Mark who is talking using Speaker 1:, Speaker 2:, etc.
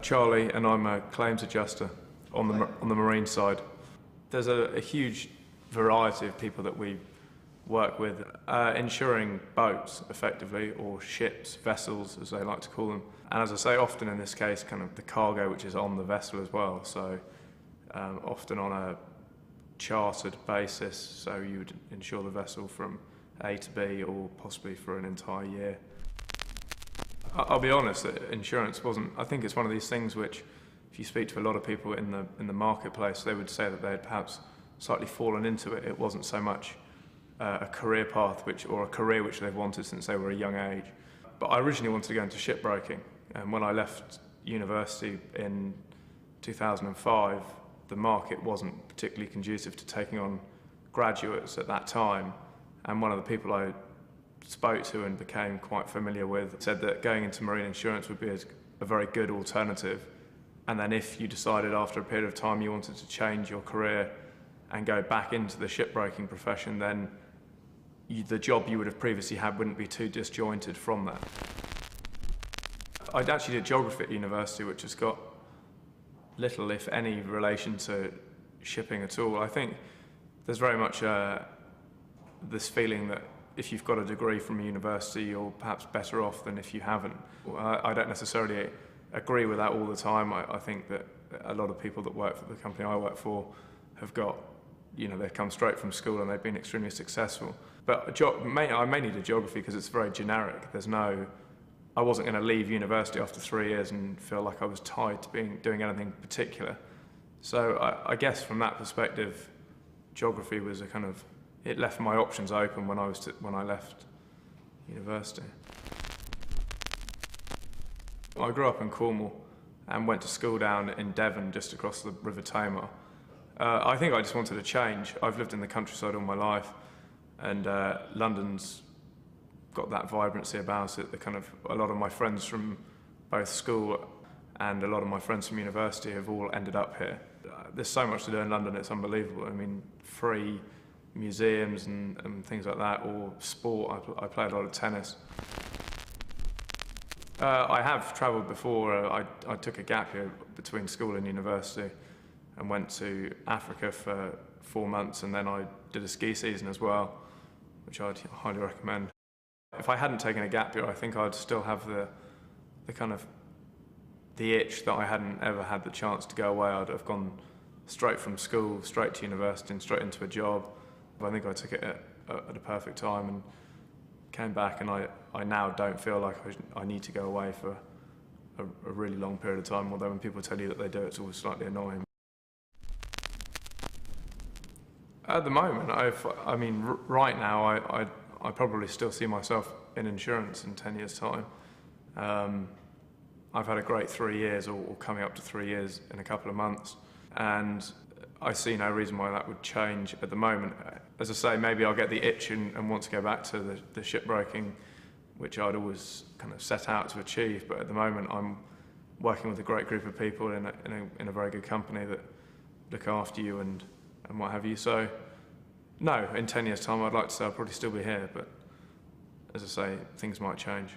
Speaker 1: Charlie, and I'm a claims adjuster on the marine side. There's a huge variety of people that we work with, insuring boats effectively, or ships, vessels as they like to call them. And as I say, often in this case, kind of the cargo which is on the vessel as well. So often on a chartered basis, so you would insure the vessel from A to B, or possibly for an entire year. I'll be honest, that insurance wasn't, I think it's one of these things which, if you speak to a lot of people in the marketplace, they would say that they had perhaps slightly fallen into it. It wasn't so much a career path or a career which they've wanted since they were a young age. But I originally wanted to go into shipbroking, and when I left university in 2005, the market wasn't particularly conducive to taking on graduates at that time. And one of the people I spoke to and became quite familiar with said that going into marine insurance would be a very good alternative. And then if you decided after a period of time you wanted to change your career and go back into the shipbroking profession, then the job you would have previously had wouldn't be too disjointed from that. I'd actually did geography at university, which has got little, if any, relation to shipping at all. I think there's very much this feeling that if you've got a degree from a university, you're perhaps better off than if you haven't. I don't necessarily agree with that all the time. I think that a lot of people that work for the company I work for have got, they've come straight from school and they've been extremely successful. But I mainly did geography because it's very generic. I wasn't going to leave university after 3 years and feel like I was tied to doing anything particular. So I guess from that perspective, geography was it left my options open when I left university. I grew up in Cornwall and went to school down in Devon, just across the River Tamar. I think I just wanted a change. I've lived in the countryside all my life, and London's got that vibrancy about it. A lot of my friends from both school and a lot of my friends from university have all ended up here. There's so much to do in London, it's unbelievable. I mean, free museums and things like that, or sport. I play a lot of tennis. I have travelled before. I took a gap year between school and university and went to Africa for 4 months, and then I did a ski season as well, which I'd highly recommend. If I hadn't taken a gap year, I think I'd still have the itch that I hadn't ever had the chance to go away. I'd have gone straight from school, straight to university and straight into a job. I think I took it at a perfect time and came back, and I now don't feel like I need to go away for a really long period of time, although when people tell you that they do, it's always slightly annoying. At the moment, right now, I probably still see myself in insurance in 10 years' time. I've had a great 3 years, or coming up to 3 years in a couple of months, and I see no reason why that would change at the moment. As I say, maybe I'll get the itch and want to go back to the shipbroking, which I'd always set out to achieve, but at the moment I'm working with a great group of people in a very good company that look after you and what have you. So, no, in 10 years' time I'd like to say I'll probably still be here, but as I say, things might change.